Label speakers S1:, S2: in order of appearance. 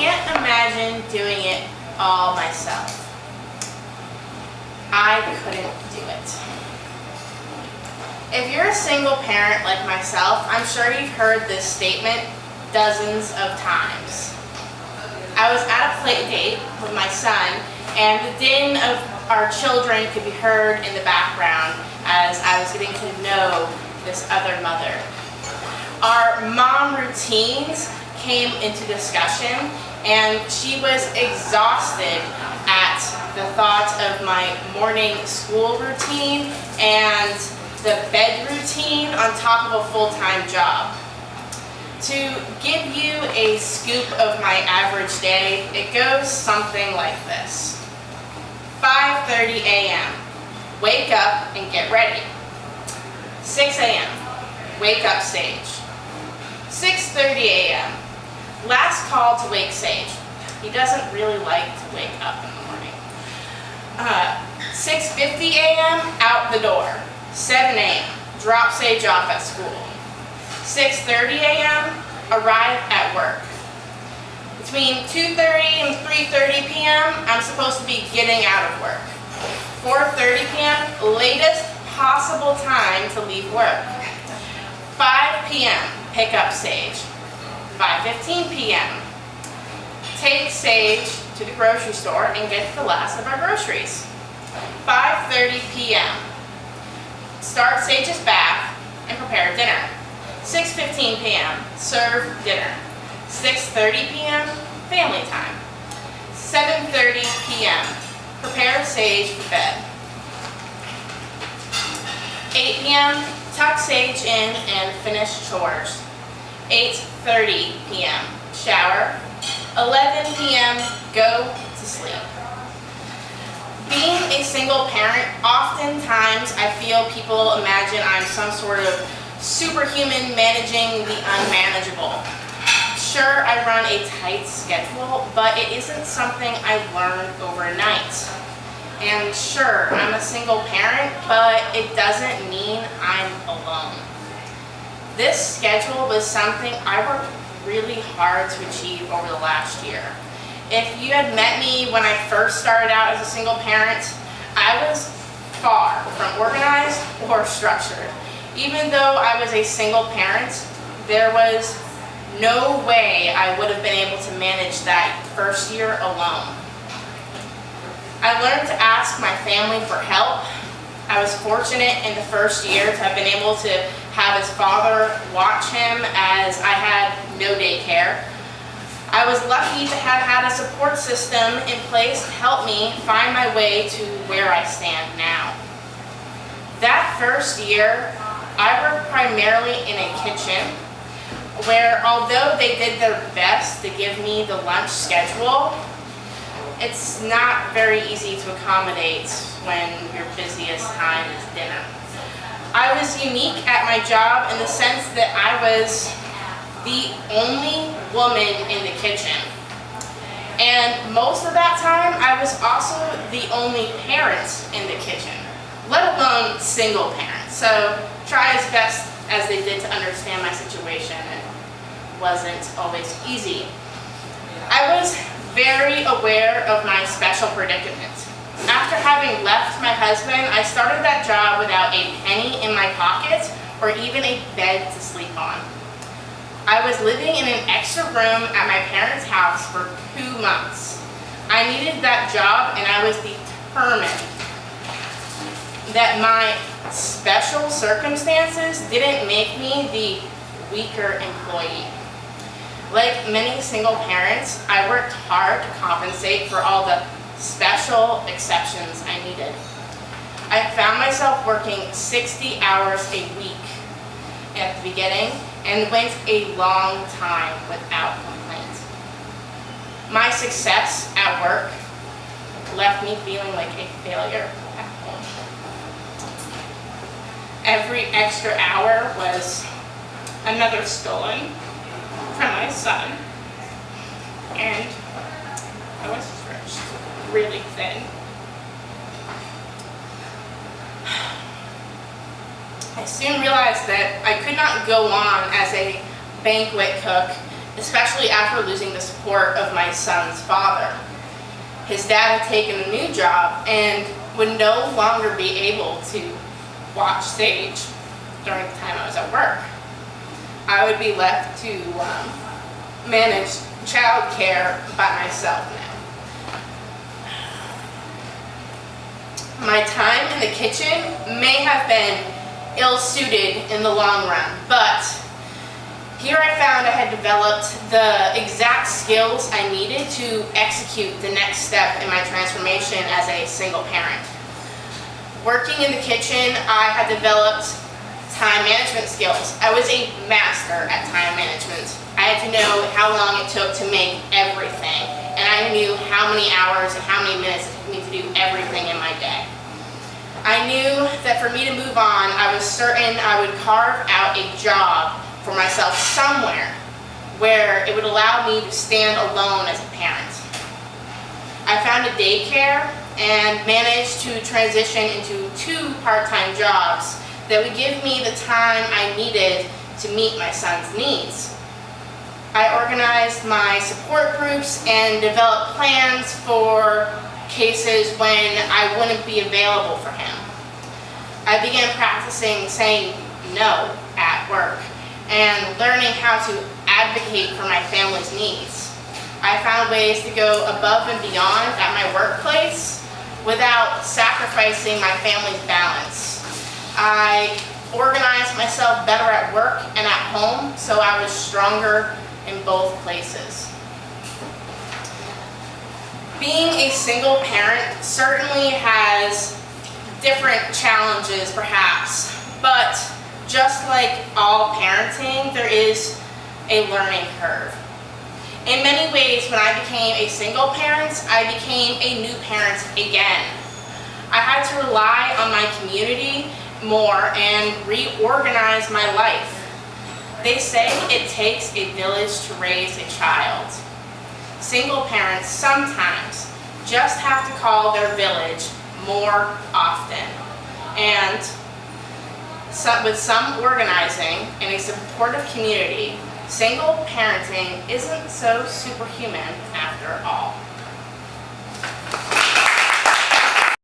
S1: can't imagine doing it all myself. I couldn't do it. If you're a single parent like myself, I'm sure you've heard this statement dozens of times. I was at a play date with my son, and the din of our children could be heard in the background as I was getting to know this other mother. Our mom routines came into discussion, and she was exhausted at the thought of my morning school routine and the bed routine on top of a full-time job. To give you a scoop of my average day, it goes something like this. 5:30 a.m. Wake up and get ready. 6 a.m. Wake up Sage. 6:30 a.m. Last call to wake Sage. He doesn't really like to wake up in the morning. 6:50 a.m. out the door. 7 a.m. drop Sage off at school. 6:30 a.m. arrive at work. Between 2:30 and 3:30 p.m. I'm supposed to be getting out of work. 4:30 p.m. latest possible time to leave work. 5 p.m. pick up Sage. 5:15 p.m. take Sage to the grocery store and get the last of our groceries. 5:30 p.m. start Sage's bath and prepare dinner. 6:15 p.m. serve dinner. 6:30 p.m. family time. 7:30 p.m. prepare Sage for bed. 8 p.m. tuck Sage in and finish chores. 8:30 p.m. shower. 11 p.m. go to sleep. Being a single parent, oftentimes I feel people imagine I'm some sort of superhuman managing the unmanageable. Sure, I run a tight schedule, but it isn't something I learned overnight. And sure, I'm a single parent, but it doesn't mean I'm alone. This schedule was something I worked really hard to achieve over the last year. If you had met me when I first started out as a single parent, I was far from organized or structured. Even though I was a single parent, there was no way I would have been able to manage that first year alone. I learned to ask my family for help. I was fortunate in the first year to have been able to have his father watch him as I had no daycare. I was lucky to have had a support system in place to help me find my way to where I stand now. That first year, I worked primarily in a kitchen where, although they did their best to give me the lunch schedule, it's not very easy to accommodate when your busiest time is dinner. I was unique at my job in the sense that I was the only woman in the kitchen. And most of that time, I was also the only parent in the kitchen, let alone single parent. So try as best as they did to understand my situation. It wasn't always easy. I was very aware of my special predicament. After having left my husband, I started that job without a penny in my pocket or even a bed to sleep on. I was living in an extra room at my parents' house for 2 months. I needed that job, and I was determined that my special circumstances didn't make me the weaker employee. Like many single parents, I worked hard to compensate for all the special exceptions I needed. I found myself working 60 hours a week at the beginning and went a long time without complaint. My success at work left me feeling like a failure at home. Every extra hour was another stolen from my son, and I was stretched really thin. I soon realized that I could not go on as a banquet cook especially after losing the support of my son's father. His dad had taken a new job and would no longer be able to watch Sage during the time I was at work. I would be left to manage childcare by myself now. My time in the kitchen may have been ill-suited in the long run, but here I found I had developed the exact skills I needed to execute the next step in my transformation as a single parent. Working in the kitchen, I had developed time management skills. I was a master at time management. I had to know how long it took to make everything, and I knew how many hours and how many minutes it took me to do everything in my day. I knew that for me to move on, I was certain I would carve out a job for myself somewhere where it would allow me to stand alone as a parent. I found a daycare and managed to transition into 2 part-time jobs that would give me the time I needed to meet my son's needs. I organized my support groups and developed plans for cases when I wouldn't be available for him. I began practicing saying no at work and learning how to advocate for my family's needs. I found ways to go above and beyond at my workplace without sacrificing my family's balance. I organized myself better at work and at home, so I was stronger in both places. Being a single parent certainly has different challenges perhaps, but just like all parenting, there is a learning curve. In many ways, when I became a single parent, I became a new parent again. I had to rely on my community more and reorganize my life. They say it takes a village to raise a child. Single parents sometimes just have to call their village more often. And with some organizing and a supportive community, single parenting isn't so superhuman after all.